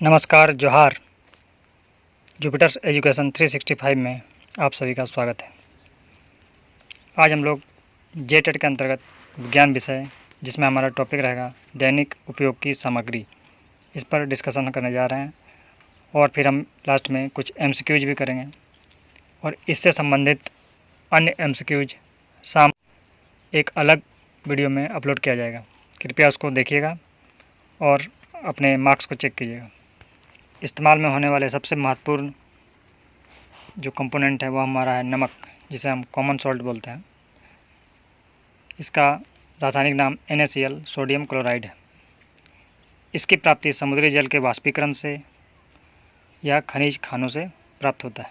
नमस्कार, जोहार। Jupiter's education 365 में आप सभी का स्वागत है। आज हम लोग जेटेट के अंतर्गत विज्ञान विषय, जिसमें हमारा टॉपिक रहेगा दैनिक उपयोग की सामग्री, इस पर डिस्कशन करने जा रहे हैं। और फिर हम लास्ट में कुछ एमसीक्यूज भी करेंगे और इससे संबंधित अन्य एमसीक्यूज शाम एक अलग वीडियो में अपलोड किया जाएगा। कृपया उसको देखिएगा और अपने मार्क्स को चेक कीजिएगा। इस्तेमाल में होने वाले सबसे महत्वपूर्ण जो कंपोनेंट है वो हमारा है नमक, जिसे हम कॉमन सॉल्ट बोलते हैं। इसका रासायनिक नाम NaCl सोडियम क्लोराइड है। इसकी प्राप्ति समुद्री जल के वाष्पीकरण से या खनिज खानों से प्राप्त होता है।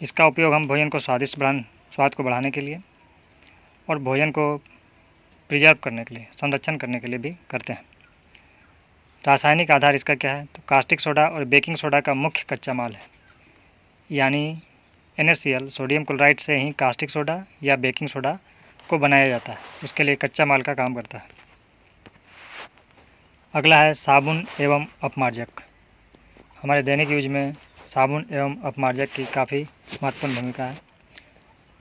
इसका उपयोग हम भोजन को स्वाद को बढ़ाने के लिए और भोजन को प्रिजर्व करने के लिए, संरक्षण करने के लिए भी करते हैं। रासायनिक आधार इसका क्या है, तो कास्टिक सोडा और बेकिंग सोडा का मुख्य कच्चा माल है। यानी NaCl सोडियम क्लोराइड से ही कास्टिक सोडा या बेकिंग सोडा को बनाया जाता है। उसके लिए कच्चा माल का काम करता है। अगला है साबुन एवं अपमार्जक। हमारे दैनिक यूज में साबुन एवं अपमार्जक की काफ़ी महत्वपूर्ण भूमिका है।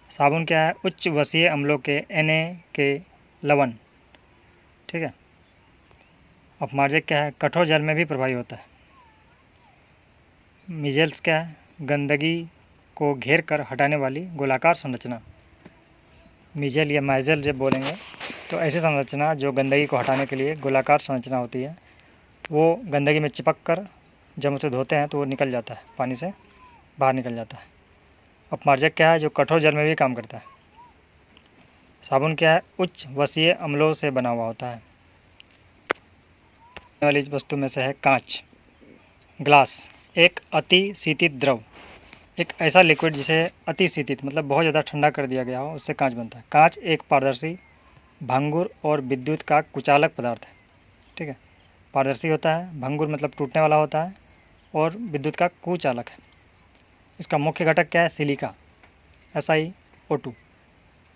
साबुन क्या है, उच्च वसीय अम्लों के Na के लवण, ठीक है। अपमार्जक क्या है, कठोर जल में भी प्रभावी होता है। मिजेल्स क्या है, गंदगी को घेर कर हटाने वाली गोलाकार संरचना। मिजेल या माइजेल जब बोलेंगे तो ऐसी संरचना जो गंदगी को हटाने के लिए गोलाकार संरचना होती है, वो गंदगी में चिपक कर जब उसे धोते हैं तो वो निकल जाता है, पानी से बाहर निकल जाता है। अपमार्जक क्या है, जो कठोर जल में भी काम करता है। साबुन क्या है, उच्च वसीय अम्लों से बना हुआ होता है। वाली वस्तु में से है कांच, ग्लास। एक अति शीतित द्रव, एक ऐसा लिक्विड जिसे अति शीतित मतलब बहुत ज़्यादा ठंडा कर दिया गया हो, उससे कांच बनता है। कांच एक पारदर्शी, भंगुर और विद्युत का कुचालक पदार्थ है, ठीक है। पारदर्शी होता है, भंगुर मतलब टूटने वाला होता है, और विद्युत का कुचालक है। इसका मुख्य घटक क्या है, सिलिका, SiO2।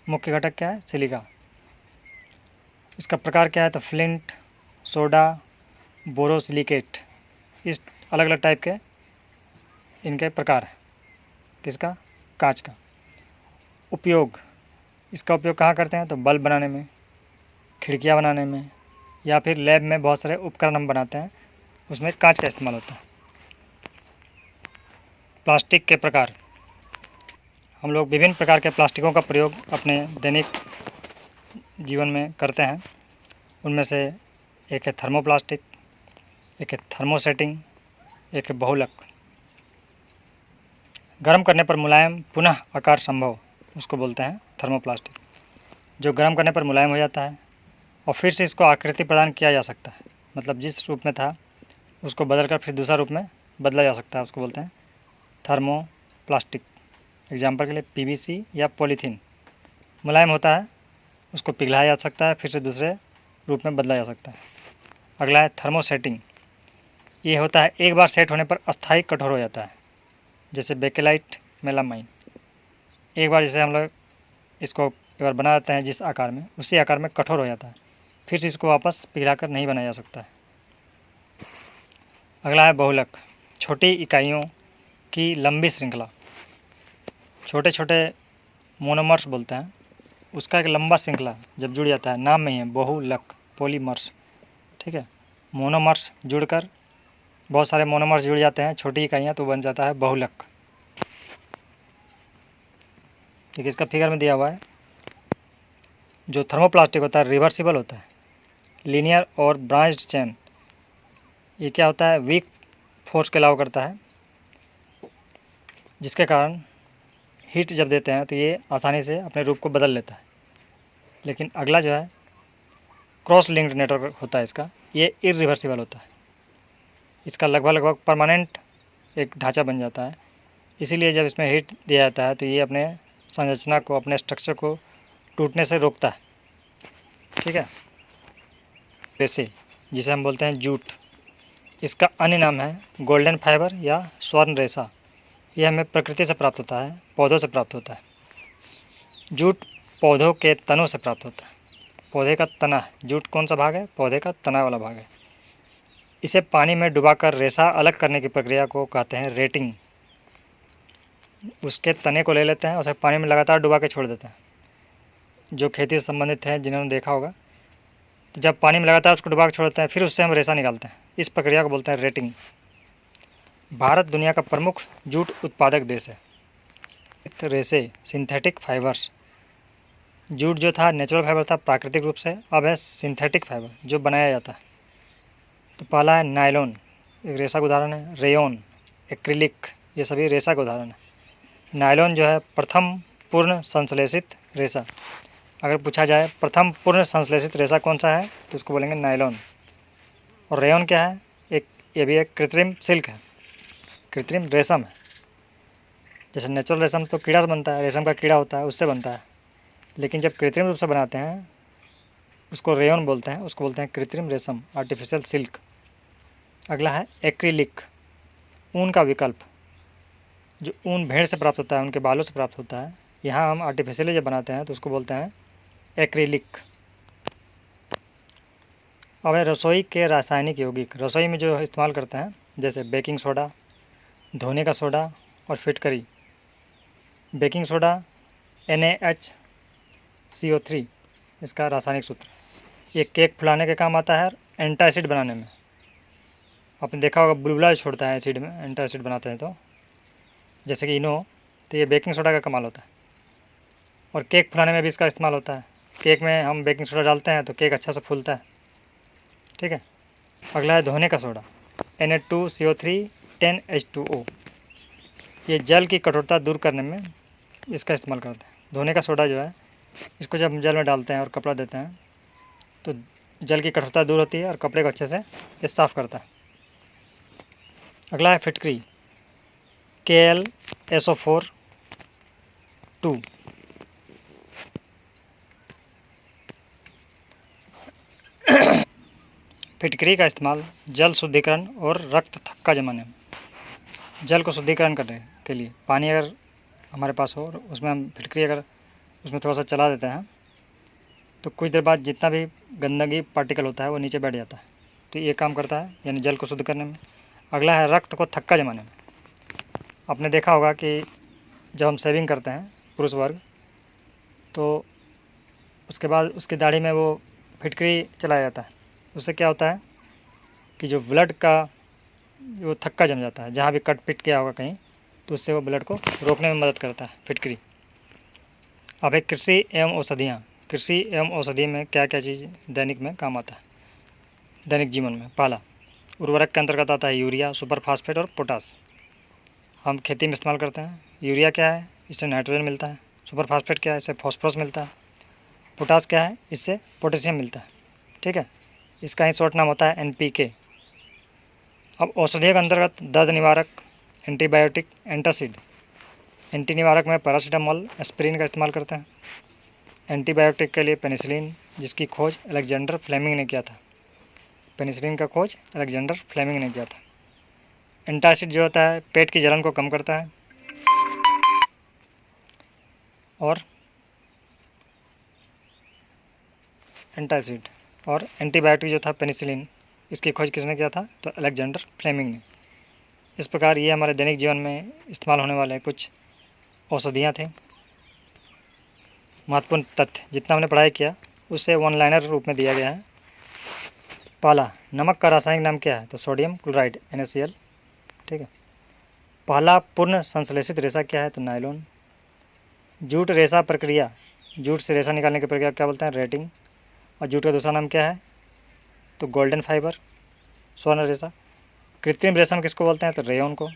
मुख्य घटक क्या है, सिलिका। इसका प्रकार क्या है, तो फ्लिंट, सोडा, बोरोसिलिकेट, इस अलग अलग टाइप के इनके प्रकार हैं। किसका, कांच का। उपयोग, इसका उपयोग कहाँ करते हैं, तो बल्ब बनाने में, खिड़कियाँ बनाने में, या फिर लैब में बहुत सारे उपकरण हम बनाते हैं, उसमें कांच का इस्तेमाल होता है। प्लास्टिक के प्रकार, हम लोग विभिन्न प्रकार के प्लास्टिकों का प्रयोग अपने दैनिक जीवन में करते हैं। उनमें से एक है थर्मोप्लास्टिक, एक है थर्मोसेटिंग, एक है बहुलक। गर्म करने पर मुलायम पुनः आकार संभव, उसको बोलते हैं थर्मोप्लास्टिक। जो गर्म करने पर मुलायम हो जाता है और फिर से इसको आकृति प्रदान किया जा सकता है, मतलब जिस रूप में था उसको बदलकर फिर दूसरा रूप में बदला जा सकता है, उसको बोलते हैं थर्मोप्लास्टिक। एग्जाम्पल के लिए PVC या पॉलीथीन मुलायम होता है, उसको पिघलाया जा सकता है, फिर से दूसरे रूप में बदला जा सकता है। अगला है थर्मोसेटिंग। ये होता है एक बार सेट होने पर अस्थायी कठोर हो जाता है, जैसे बेकेलाइट, मेलामाइन। एक बार जैसे हम लोग इसको एक बार बना देते हैं जिस आकार में, उसी आकार में कठोर हो जाता है, फिर से इसको वापस पिघलाकर नहीं बनाया जा सकता है। अगला है बहुलक, छोटी इकाइयों की लंबी श्रृंखला। छोटे छोटे मोनोमर्स बोलते हैं, उसका एक लंबा श्रृंखला जब जुड़ जाता है, नाम में ही है बहुलक, पॉलीमर्स, ठीक है। मोनोमर्स जुड़कर बहुत सारे मोनोमर्स जुड़ जाते हैं, छोटी इकाइयाँ, तो बन जाता है बहुलक। देखिए इसका फिगर में दिया हुआ है। जो थर्मोप्लास्टिक होता है रिवर्सिबल होता है, लीनियर और ब्रांच्ड चेन। ये क्या होता है, वीक फोर्स के अलाउ करता है, जिसके कारण हीट जब देते हैं तो ये आसानी से अपने रूप को बदल लेता है। लेकिन अगला जो है क्रॉस लिंक्ड नेटवर्क होता है इसका, ये इरिवर्सिबल होता है। इसका लगभग परमानेंट एक ढांचा बन जाता है, इसीलिए जब इसमें हीट दिया जाता है तो ये अपने संरचना को, अपने स्ट्रक्चर को टूटने से रोकता है, ठीक है। रेसे, जिसे हम बोलते हैं जूट, इसका अन्य नाम है गोल्डन फाइबर या स्वर्ण रेशा। यह हमें प्रकृति से प्राप्त होता है, पौधों से प्राप्त होता है। जूट पौधों के तनों से प्राप्त होता है। पौधे का तना है, जूट कौन सा भाग है, पौधे का तना वाला भाग है। इसे पानी में डुबाकर रेसा अलग करने की प्रक्रिया को कहते हैं रेटिंग। उसके तने को ले लेते हैं, उसे पानी में लगातार डुबा के छोड़ देते हैं। जो खेती से संबंधित है जिन्होंने देखा होगा, तो जब पानी में लगातार उसको डुबा के छोड़ते हैं फिर उससे हम रेसा निकालते हैं। इस प्रक्रिया को बोलते हैं रेटिंग। भारत दुनिया का प्रमुख जूट उत्पादक देश है। रेसे सिंथेटिक फाइबर्स। जूट जो था नेचुरल फाइबर था प्राकृतिक रूप से, अब है सिंथेटिक फाइबर जो बनाया जाता है। तो पहला है नायलॉन, एक रेसा का उदाहरण है। रेयॉन, एक्रिलिक, ये सभी रेसा का उदाहरण है। नायलॉन जो है प्रथम पूर्ण संश्लेषित रेसा। अगर पूछा जाए प्रथम पूर्ण संश्लेषित रेसा कौन सा है तो उसको बोलेंगे नायलॉन। और रेयॉन क्या है? ये भी एक कृत्रिम सिल्क है, कृत्रिम रेशम है। जैसे नेचुरल रेशम तो कीड़ा से बनता है, रेशम का कीड़ा होता है उससे बनता है, लेकिन जब कृत्रिम रूप से बनाते हैं उसको रेयॉन बोलते हैं, उसको बोलते हैं कृत्रिम रेशम, आर्टिफिशियल सिल्क। अगला है एक्रिलिक, ऊन का विकल्प। जो ऊन भेड़ से प्राप्त होता है, उनके बालों से प्राप्त होता है, यहाँ हम आर्टिफिशियली जब बनाते हैं तो उसको बोलते हैं एक्रिलिक। अब है रसोई के रासायनिक यौगिक। रसोई में जो इस्तेमाल करते हैं जैसे बेकिंग सोडा, धोने का सोडा और फिटकरी। बेकिंग सोडा NaHCO3 इसका रासायनिक सूत्र। ये केक फुलाने के काम आता है, एंटासिड बनाने में। आपने देखा होगा बुलबुला छोड़ता है एसिड में, एंटासिड बनाते हैं तो, जैसे कि इनो, तो ये बेकिंग सोडा का कमाल होता है। और केक फुलाने में भी इसका इस्तेमाल होता है। केक में हम बेकिंग सोडा डालते हैं तो केक अच्छा से फूलता है। ठीक है। अगला है धोने का सोडा, Na2CO3 10H2O। ये जल की कठोरता दूर करने में इसका इस्तेमाल करते हैं। धोने का सोडा जो है, इसको जब हम जल में डालते हैं और कपड़ा देते हैं तो जल की कठोरता दूर होती है और कपड़े को अच्छे से ये साफ़ करता है। अगला है फिटकरी, KlSO4 2। फिटकरी का इस्तेमाल जल शुद्धिकरण और रक्त थक्का जमाने में। जल को शुद्धिकरण करने के लिए पानी अगर हमारे पास हो और उसमें हम फिटकरी अगर उसमें थोड़ा सा चला देते हैं तो कुछ देर बाद जितना भी गंदगी पार्टिकल होता है वो नीचे बैठ जाता है। तो ये काम करता है, यानी जल को शुद्ध करने में। अगला है रक्त को थक्का जमाने में। आपने देखा होगा कि जब हम शेविंग करते हैं पुरुष वर्ग, तो उसके बाद उसकी दाढ़ी में वो फिटकरी चलाया जाता है। उससे क्या होता है कि जो ब्लड का वो थक्का जम जाता है, जहाँ भी कट पिट किया होगा कहीं, तो उससे वो ब्लड को रोकने में मदद करता है फिटकरी। अब एक कृषि एवं औषधियाँ। कृषि एवं औषधि में क्या क्या चीज़ दैनिक में काम आता है, दैनिक जीवन में? पहला, उर्वरक के अंतर्गत आता है यूरिया, सुपर फास्फेट और पोटास। हम खेती में इस्तेमाल करते हैं। यूरिया क्या है? इससे नाइट्रोजन मिलता है। सुपर फास्फेट क्या है? इससे फॉस्फोरस मिलता है। पोटास क्या है? इससे पोटेशियम मिलता है। ठीक है। इसका ही शॉर्ट नाम होता है NPK। अब औषधियों के अंतर्गत दर्द निवारक, एंटीबायोटिक, एंटासिड। एंटी निवारक में पैरासीटामोल, एस्पिरिन का इस्तेमाल करते हैं। एंटीबायोटिक के लिए पेनिसिलिन, जिसकी खोज अलेक्जेंडर फ्लेमिंग ने किया था। पेनिसिलिन का खोज अलेक्जेंडर फ्लेमिंग ने किया था। एंटासिड जो होता है पेट की जलन को कम करता है। और एंटासिड और एंटीबायोटिक जो था पेनिसिलिन, इसकी खोज किसने किया था? तो अलेक्जेंडर फ्लेमिंग ने। इस प्रकार ये हमारे दैनिक जीवन में इस्तेमाल होने वाले कुछ औषधियाँ थी। महत्वपूर्ण तथ्य जितना हमने पढ़ाई किया उससे वन लाइनर रूप में दिया गया है। पहला, नमक का रासायनिक नाम क्या है? तो सोडियम क्लोराइड NaCl। ठीक है। पहला पूर्ण संश्लेषित रेशा क्या है? तो नायलॉन। जूट रेशा प्रक्रिया, जूट से रेशा निकालने की प्रक्रिया क्या बोलते हैं? रेटिंग। और जूट का दूसरा नाम क्या है? तो गोल्डन फाइबर, स्वर्ण रेशा। कृत्रिम रेशम किसको बोलते हैं? तो रेयॉन को।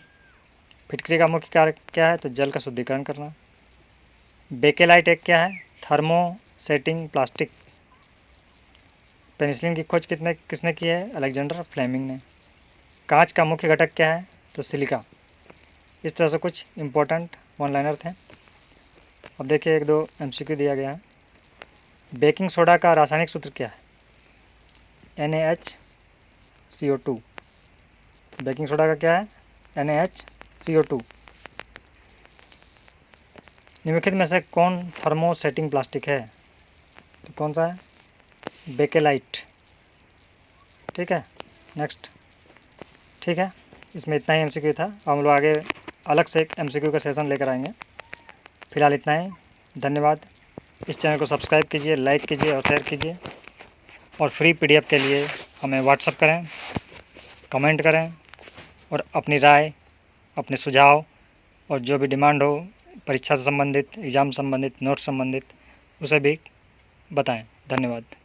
फिटकरी का मुख्य कार्य क्या है? तो जल का शुद्धिकरण करना। बेकेलाइट एक क्या है? Thermosetting plastic. पेनिसिलिन की खोज किसने की है? अलेक्जेंडर फ्लेमिंग ने। कांच का मुख्य घटक क्या है? तो सिलिका। इस तरह से कुछ इम्पोर्टेंट वन लाइनर थे। अब देखिए एक दो MCQ दिया गया है। बेकिंग सोडा का रासायनिक सूत्र क्या है? NaHCO2। बेकिंग सोडा का क्या है? NaHCO2। निम्नलिखित में से कौन थर्मोसेटिंग प्लास्टिक है? तो कौन सा है? बेकेलाइट। ठीक है। नेक्स्ट, ठीक है, इसमें इतना ही MCQ था। अब हम लोग आगे अलग से एक MCQ का सेशन लेकर आएंगे। फिलहाल इतना ही, धन्यवाद। इस चैनल को सब्सक्राइब कीजिए, लाइक कीजिए और शेयर कीजिए। और फ्री PDF के लिए हमें व्हाट्सअप करें, कमेंट करें और अपनी राय, अपने सुझाव और जो भी डिमांड हो परीक्षा से संबंधित, एग्ज़ाम संबंधित, नोट संबंधित, उसे भी बताएं। धन्यवाद।